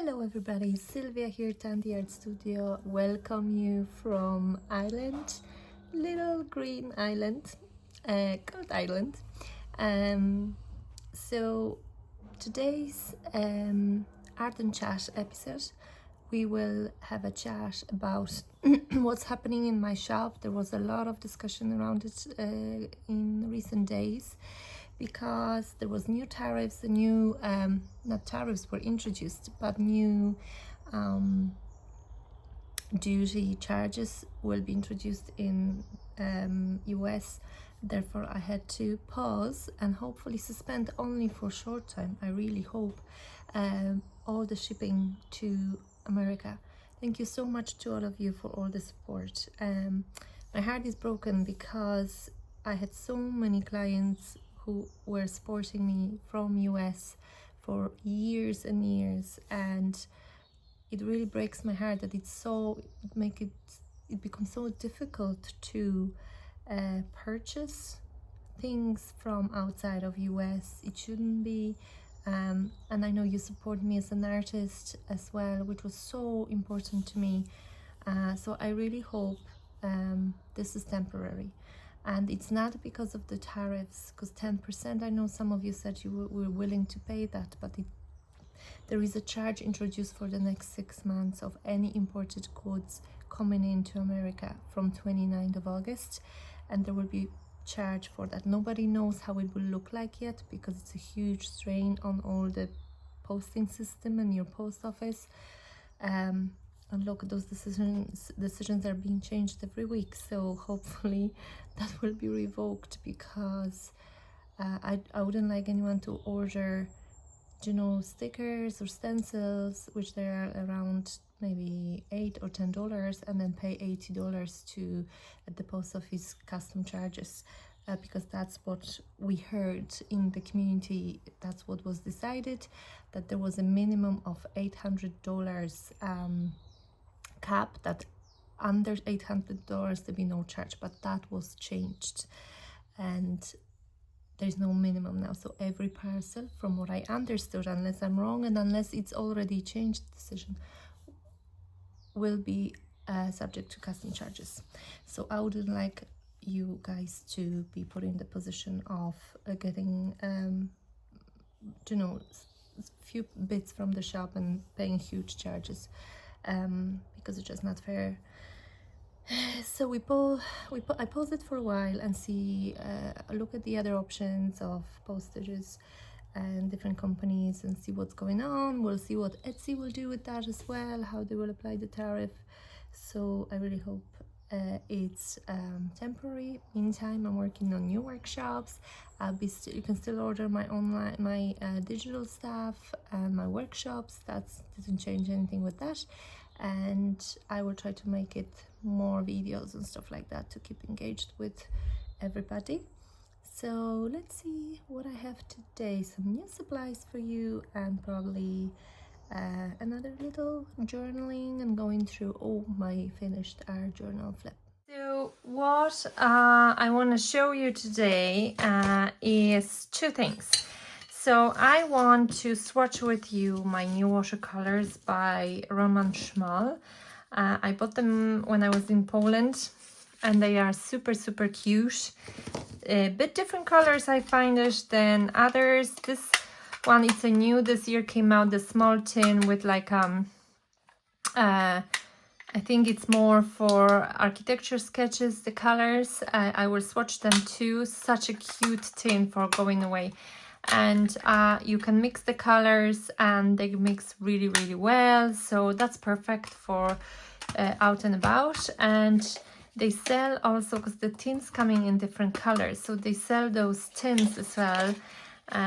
Hello everybody, Sylvia here, TandiArt Studio. Welcome you from Ireland, little green island, called Ireland. So today's Art and Chat episode, we will have a chat about what's happening in my shop. There was a lot of discussion around it in recent days, because there was new tariffs, the new not tariffs were introduced, but new duty charges will be introduced in US. Therefore I had to pause and hopefully suspend only for a short time. I really hope all the shipping to America. Thank you so much to all of you for all the support. My heart is broken because I had so many clients who were supporting me from US for years and years, and it really breaks my heart that it becomes so difficult to purchase things from outside of US. It shouldn't be, and I know you support me as an artist as well, which was so important to me. So I really hope this is temporary. And it's not because of the tariffs, because 10%, I know some of you said you were willing to pay that, but there is a charge introduced for the next 6 months of any imported goods coming into America from 29th of August, and there will be charge for that. Nobody knows how it will look like yet, because it's a huge strain on all the posting system and your post office. And look, those decisions are being changed every week, so hopefully that will be revoked, because I wouldn't like anyone to order, you know, stickers or stencils, which they are around maybe $8 or $10, and then pay $80 to at the post office custom charges, because that's what we heard in the community. That's what was decided, that there was a minimum of $800 cap, that under $800 there be no charge, but that was changed and there's no minimum now. So every parcel, from what I understood, unless I'm wrong and unless it's already changed decision, will be subject to custom charges. So I wouldn't like you guys to be put in the position of getting you know, few bits from the shop and paying huge charges, because it's just not fair. So I pause it for a while and see, look at the other options of postages and different companies and see what's going on. We'll see what Etsy will do with that as well, how they will apply the tariff. So I really hope it's temporary. Meantime, I'm working on new workshops. You can still order my digital stuff and my workshops. That doesn't change anything with that. And I will try to make it more videos and stuff like that to keep engaged with everybody. So let's see what I have today. Some new supplies for you, and probably another little journaling and going through all my finished art journal flip. So what I want to show you today is two things. So I want to swatch with you my new watercolors by Roman Szmal. I bought them when I was in Poland, and they are super cute. A bit different colors, I find it, than others. This one is a new, this year came out, the small tin with like I think it's more for architecture sketches, the colors. I will swatch them too. Such a cute tin for going away. And you can mix the colors and they mix really well, so that's perfect for out and about. And they sell also, because the tins coming in different colors, so they sell those tins as well,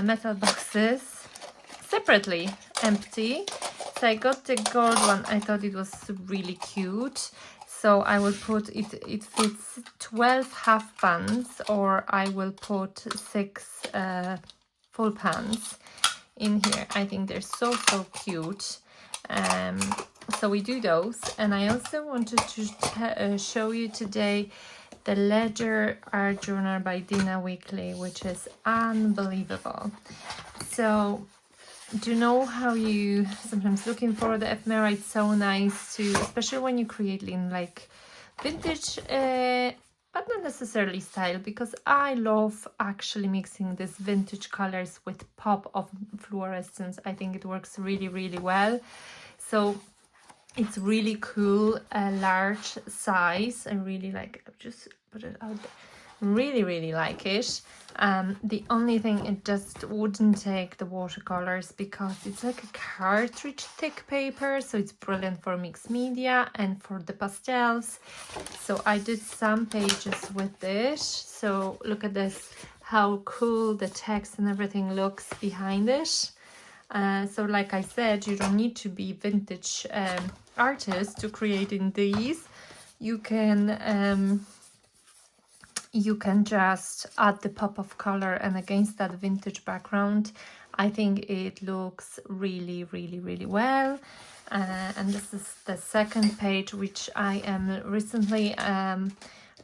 metal boxes separately, empty. So I got the gold one. I thought it was really cute, so I will put it, it fits 12 half pans, or I will put 6 full pans in here. I think they're so cute. So we do those. And I also wanted to show you today the Ledger Art Journal by Dina Wakley, which is unbelievable. So do you know how you sometimes looking for the ephemera? It's so nice to, especially when you create in like vintage, but not necessarily style, because I love actually mixing these vintage colors with pop of fluorescence. I think it works really, really well. So it's really cool, a large size. I really like it. Just put it out there. Really, really like it. The only thing, it just wouldn't take the watercolors because it's like a cartridge thick paper, so it's brilliant for mixed media and for the pastels. So I did some pages with this. So look at this, how cool the text and everything looks behind it. So like I said, you don't need to be vintage artist to create in these. You can just add the pop of color, and against that vintage background, I think it looks really, really, really well. And this is the second page, which I am recently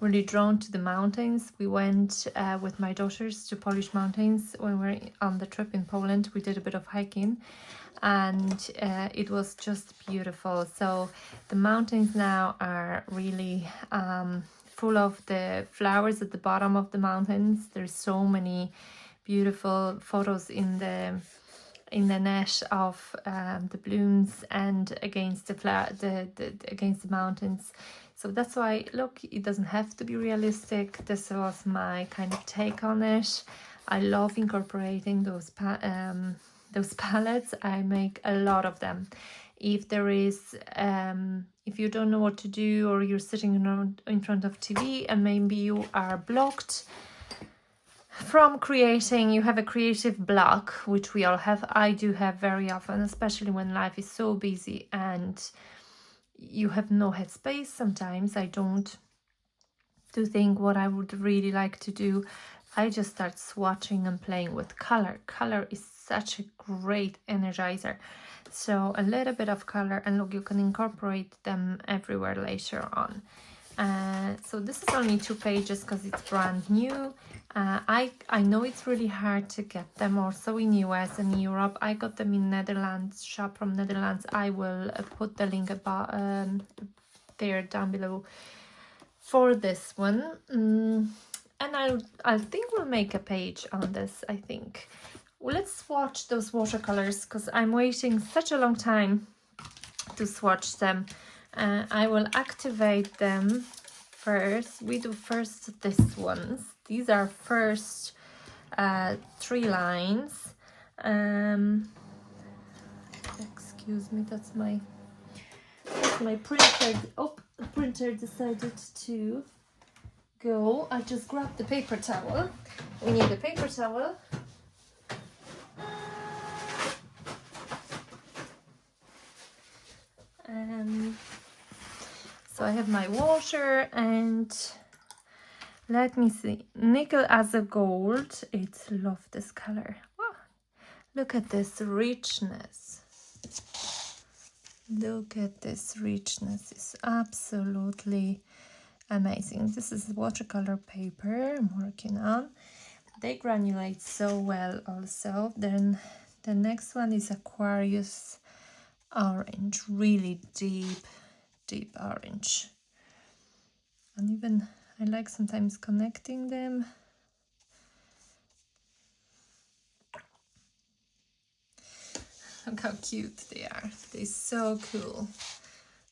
really drawn to the mountains. We went with my daughters to Polish mountains when we were on the trip in Poland. We did a bit of hiking, and it was just beautiful. So the mountains now are really full of the flowers at the bottom of the mountains. There's so many beautiful photos in the net of the blooms and against the against the mountains. So that's why, look, it doesn't have to be realistic. This was my kind of take on it. I love incorporating those palettes. I make a lot of them. If there is, if you don't know what to do, or you're sitting in front of TV and maybe you are blocked from creating, you have a creative block, which we all have. I do have very often, especially when life is so busy and you have no headspace. Sometimes I don't to think what I would really like to do. I just start swatching and playing with color. Color is such a great energizer. So a little bit of color, and look, you can incorporate them everywhere later on. So this is only 2 pages because it's brand new. I know it's really hard to get them also in US and Europe. I got them in Netherlands, shop from Netherlands. I will put the link about there down below for this one. And I think we'll make a page on this, I think. Well, let's swatch those watercolors because I'm waiting such a long time to swatch them. I will activate them first. We do first these ones. These are first 3 lines. Excuse me, that's my printer. Oh, the printer decided to go. I just grabbed the paper towel. We need a paper towel. So I have my water, and let me see, nickel as a gold. It's love this color. Oh, look at this richness. Look at this richness. It's absolutely amazing. This is watercolor paper I'm working on. They granulate so well also. Then the next one is Aquarius orange, really deep orange. And even I like sometimes connecting them. Look how cute they are. They're so cool.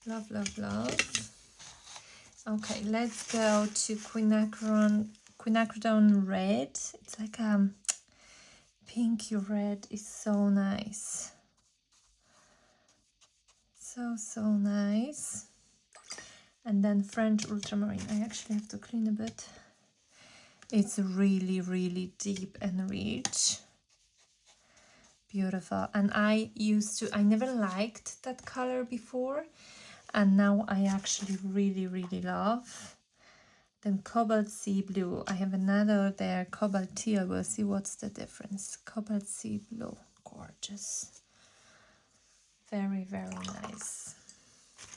Love, love, love. Okay, let's go to quinacridone red. It's like a pinky red. It's so nice. So nice. And then French ultramarine. I actually have to clean a bit. It's really deep and rich. Beautiful. And I never liked that color before, and now I actually really love. Then cobalt sea blue. I have another there, cobalt teal. We'll see what's the difference. Cobalt sea blue, gorgeous. Very nice.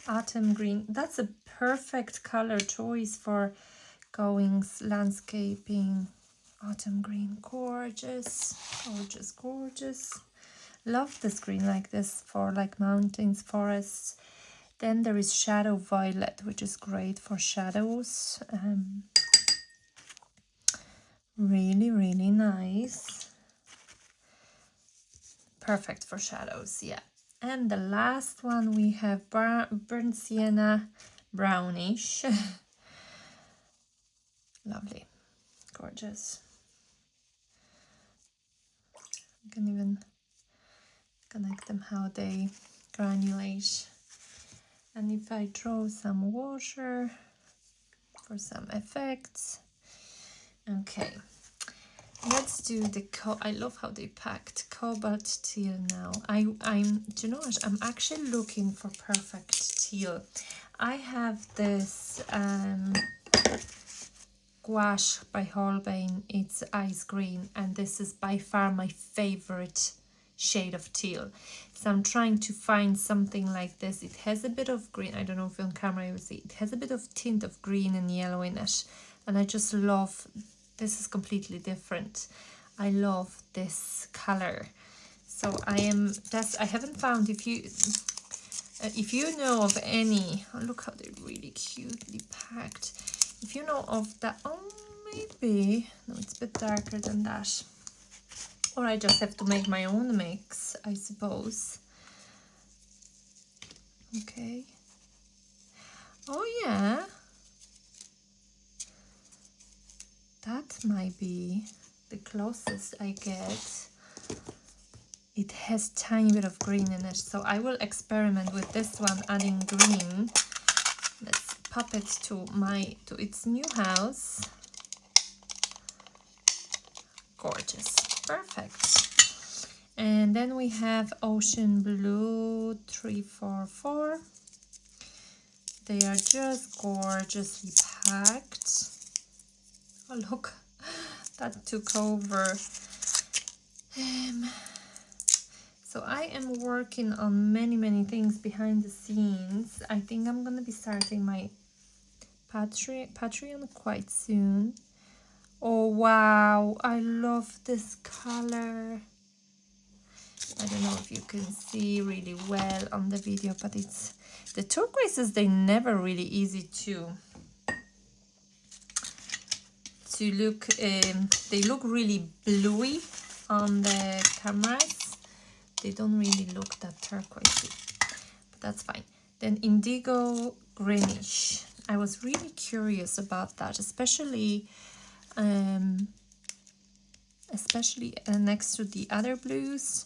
Autumn green. That's a perfect color choice for going landscaping. Autumn green, gorgeous. Love this green like this for like mountains, forests. Then there is shadow violet, which is great for shadows. Really, really nice. Perfect for shadows, yeah. And the last one we have burnt sienna brownish. Lovely, gorgeous. You can even connect them how they granulate. And if I draw some water for some effects. Okay, let's do the I love how they packed cobalt teal now. Do you know what? I'm actually looking for perfect teal. I have this gouache by Holbein. It's ice green, and this is by far my favorite shade of teal. So I'm trying to find something like this. It has a bit of green. I don't know if on camera you will see. It has a bit of tint of green and yellow in it, and I just love. This is completely different. I love this color. So I haven't found, if you know of any. Oh, look how they're really cutely packed. If you know of that, oh, maybe, no, it's a bit darker than that. Or I just have to make my own mix, I suppose. Okay. Oh, yeah. That might be the closest I get. It has tiny bit of green in it, so I will experiment with this one, adding green. Let's pop it to its new house. Gorgeous, perfect. And then we have Ocean Blue 344. They are just gorgeously packed. Oh, look, that took over. So I am working on many things behind the scenes. I think I'm going to be starting my Patreon quite soon. Oh, wow, I love this color. I don't know if you can see really well on the video, but it's the turquoises. They're never really easy to look. They look really bluey on the cameras. They don't really look that turquoisey, but that's fine. Then indigo greenish. I was really curious about that, especially next to the other blues.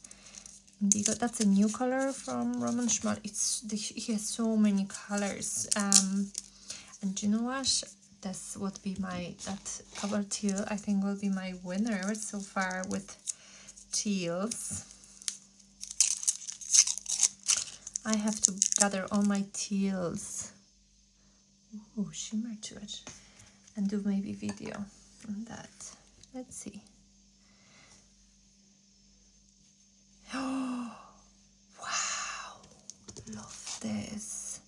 Indigo, that's a new color from Roman Szmal. He has so many colors. And you know what? That's what be that cobalt teal, I think, will be my winner so far with teals. I have to gather all my teals. Ooh, shimmer to it. And do maybe video on that. Let's see. Oh, wow. Love this.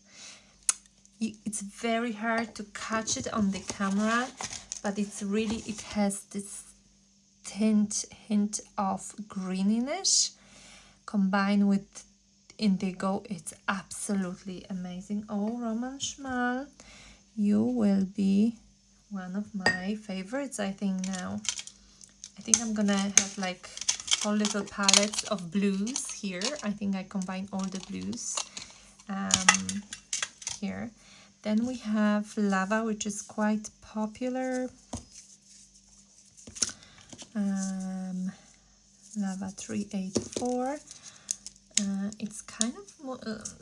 It's very hard to catch it on the camera, but it has this hint of greenness combined with indigo. It's absolutely amazing. Oh, Roman Szmal, you will be one of my favorites, I think, now. I think I'm gonna have like whole little palettes of blues here. I think I combine all the blues here. Then we have Lava, which is quite popular. Lava 384. It's kind of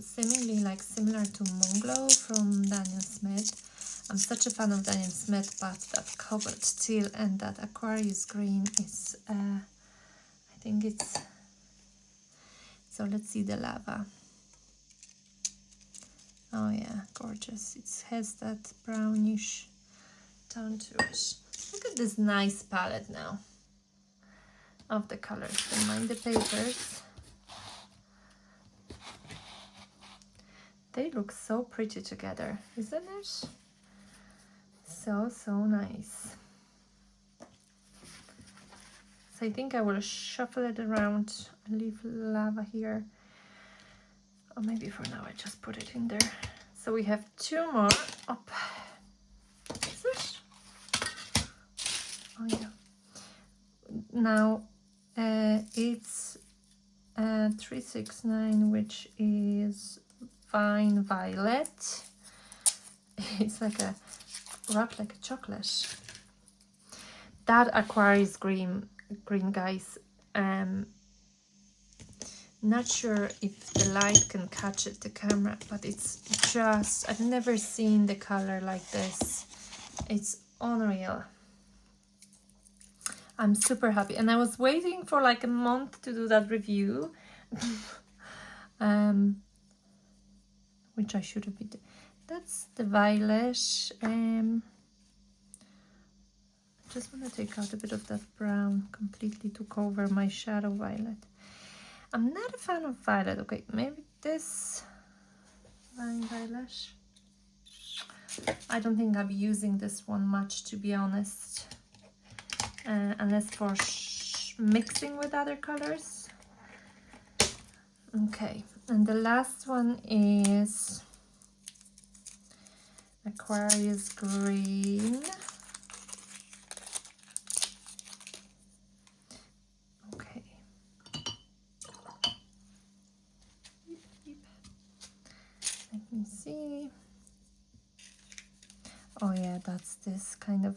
seemingly like similar to Moonglow from Daniel Smith. I'm such a fan of Daniel Smith, but that cobalt teal and that Aquarius green is, I think it's, so let's see the Lava. Oh yeah, gorgeous. It has that brownish tone to it. Look at this nice palette now of the colors. Don't mind the papers. They look so pretty together, isn't it? So nice. So I think I will shuffle it around and leave lava here. Or maybe for now I just put it in there. So we have 2 more. Up. Is it? Oh yeah. Now it's 369, which is Vine Violet. It's like a wrapped like a chocolate. That Aquarius green, guys. Not sure if the light can catch it, the camera, but it's just, I've never seen the color like this. It's unreal. I'm super happy, and I was waiting for like a month to do that review. Which I should have been. That's the violet. I just want to take out a bit of that brown completely to cover my shadow violet. I'm not a fan of violet. Okay, maybe this Vine Violet. I don't think I'll be using this one much, to be honest, unless for mixing with other colors. Okay, and the last one is Aquarius Green. Let me see. Oh yeah, that's this kind of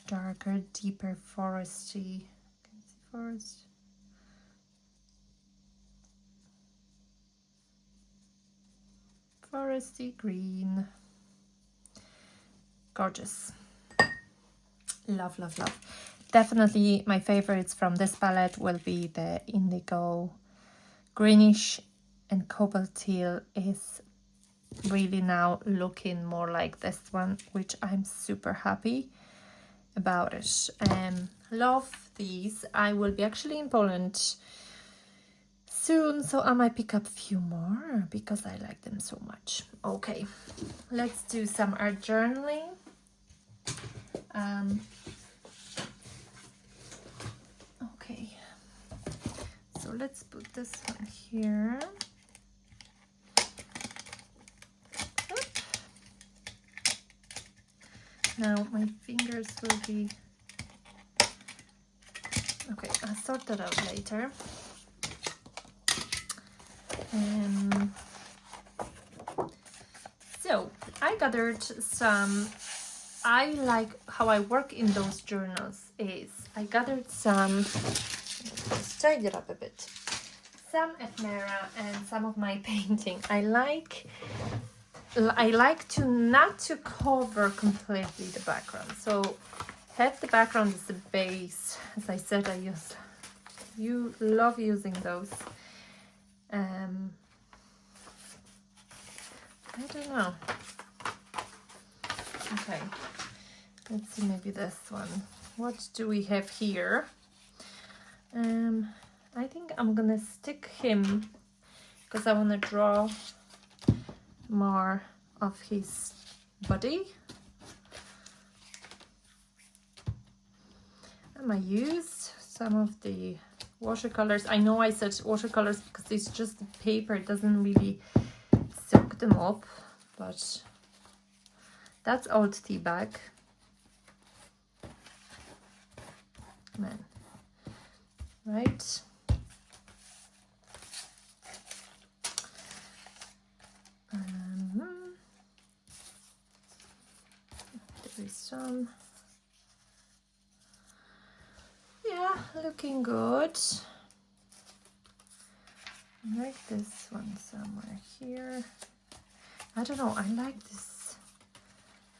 darker, deeper foresty. Can you see forest? Foresty green. Gorgeous. Love, love, love. Definitely my favorites from this palette will be the indigo, greenish, and cobalt teal is really now looking more like this one, which I'm super happy about it. Love these. I will be actually in Poland soon, so I might pick up a few more because I like them so much. Okay, let's do some art journaling. Okay, so let's put this one here. Now my fingers will be... Okay, I'll sort that out later. So I gathered some... I like how I work in those journals is I gathered some... Let's tidy it up a bit. Some ephemera and some of my painting. I like to not to cover completely the background, so have the background as the base. As I said, you love using those. I don't know. Okay, let's see, maybe this one. What do we have here? I think I'm gonna stick him because I want to draw more of his body. I might use some of the watercolors. I know I said watercolors because it's just the paper, it doesn't really soak them up, but that's old tea bag. Man, right? There is some. Yeah, looking good. I like this one somewhere here. I don't know, I like this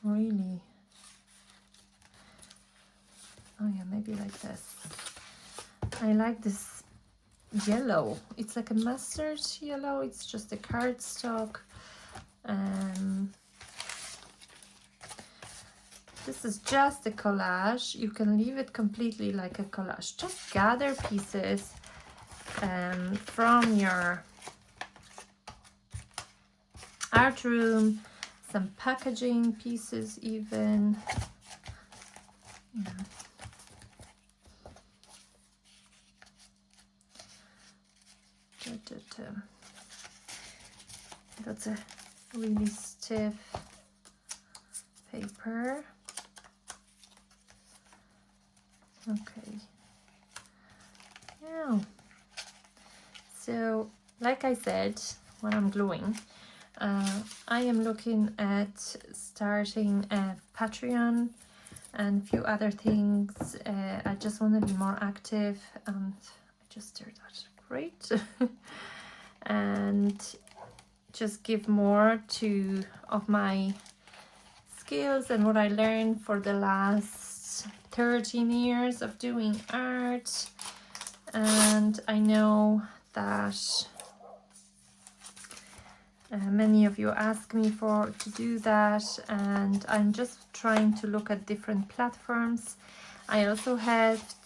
really. Oh yeah, maybe like this. I like this yellow. It's like a mustard yellow. It's just a cardstock. This is just a collage. You can leave it completely like a collage. Just gather pieces from your art room, some packaging pieces even. Yeah. that's a really stiff paper. Okay. Now, so like I said, when I'm gluing, I am looking at starting a Patreon and a few other things. I just want to be more active, and I just stirred that great. And just give more of my skills and what I learned for the last 13 years of doing art. And I know that many of you ask me to do that, and I'm just trying to look at different platforms. I also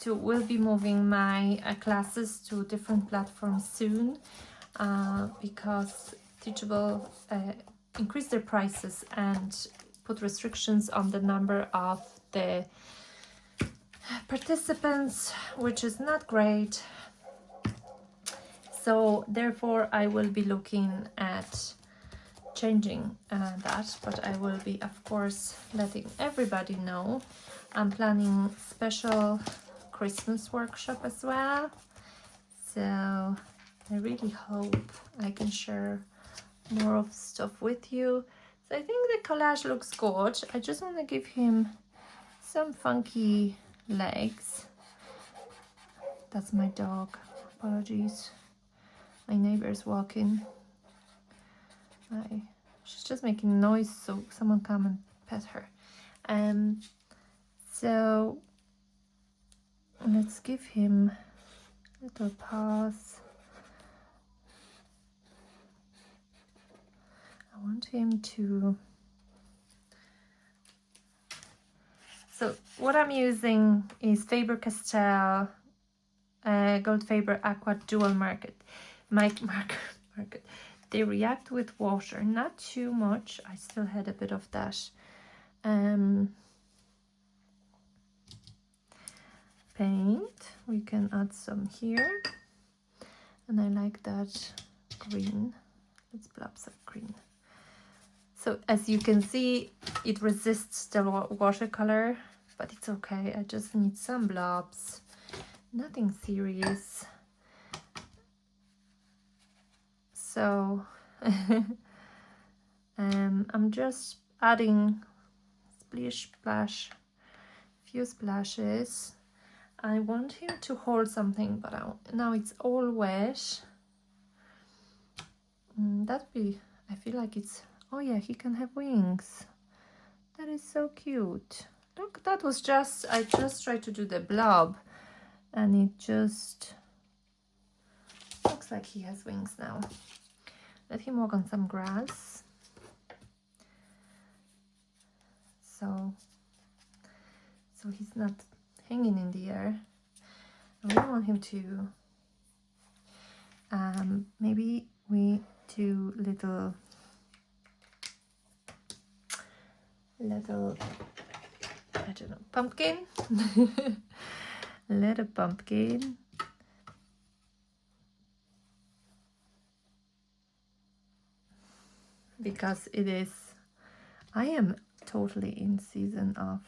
will be moving my classes to different platforms soon, because Teachable increase their prices and put restrictions on the number of the participants, which is not great. So therefore I will be looking at changing that, but I will be of course letting everybody know. I'm planning special Christmas workshop as well, so I really hope I can share more of stuff with you. So I think the collage looks good. I just want to give him some funky legs. That's my dog, apologies. My neighbor's walking. She's just making noise, so someone come and pet her. So let's give him a little paws. I want him to... So what I'm using is Faber-Castell Gold Faber Aqua Dual Market. They react with water, not too much. I still had a bit of that. Paint, we can add some here. And I like that green. Let's blab some green. So as you can see, it resists the watercolor, but it's okay. I just need some blobs, nothing serious. So I'm just adding few splashes. I want him to hold something, but now it's all wet. I feel like it's... Oh yeah, he can have wings. That is so cute. Look, I just tried to do the blob, and it just looks like he has wings now. Let him walk on some grass. So he's not hanging in the air. I really want him to maybe we do little I don't know, pumpkin. Little pumpkin. Because I am totally in season of,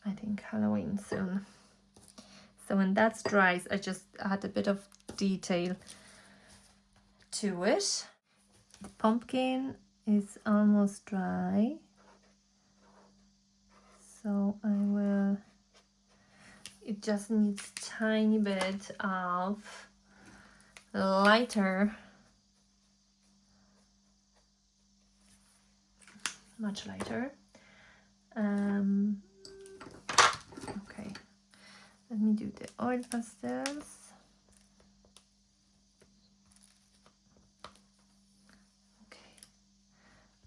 I think, Halloween soon. So when that dries, I just add a bit of detail to it. The pumpkin is almost dry. So it just needs a tiny bit of lighter, much lighter. Okay, let me do the oil pastels. Okay,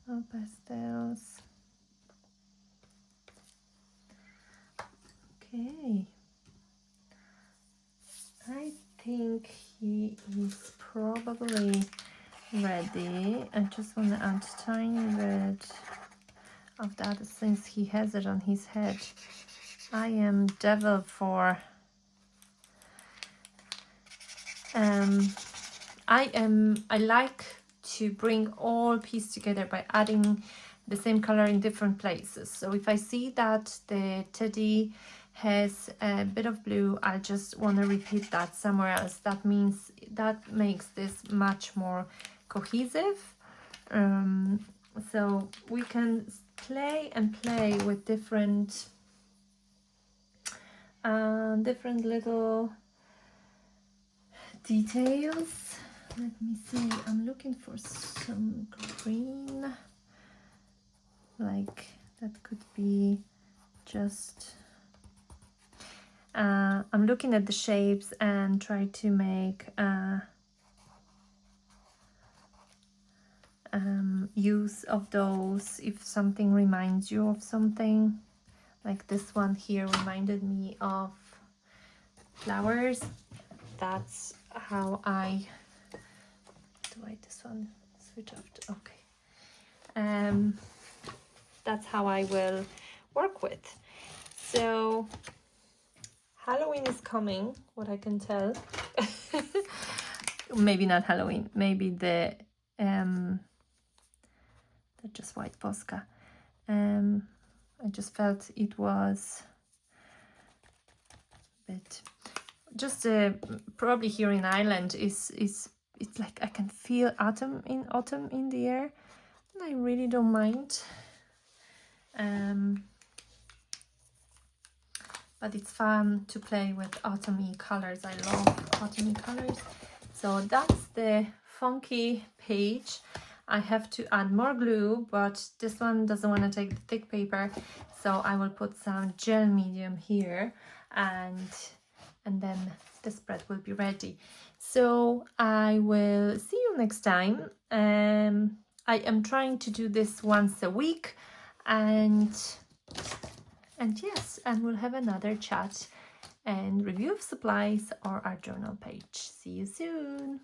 oil pastels. Okay, I think he is probably ready. I just want to add tiny bit of that since he has it on his head. I am devil for I like to bring all pieces together by adding the same color in different places. So if I see that the teddy has a bit of blue, I just want to repeat that somewhere else. That means that makes this much more cohesive. So we can play and play with different little details. Let me see, I'm looking for some green, like that could be just I'm looking at the shapes and try to make use of those if something reminds you of something. Like this one here reminded me of flowers. That's how I do. This one switch off to, okay. That's how I will work with. So Halloween is coming, what I can tell. Maybe not Halloween, maybe the just white posca. I just felt it was a bit just probably here in Ireland is it's like I can feel autumn in the air, and I really don't mind. But it's fun to play with autumny colors. I love autumny colors. So that's the funky page. I have to add more glue, but this one doesn't want to take the thick paper, so I will put some gel medium here, and then the spread will be ready. So I will see you next time. I am trying to do this once a week, and yes, and we'll have another chat and review of supplies or our journal page. See you soon.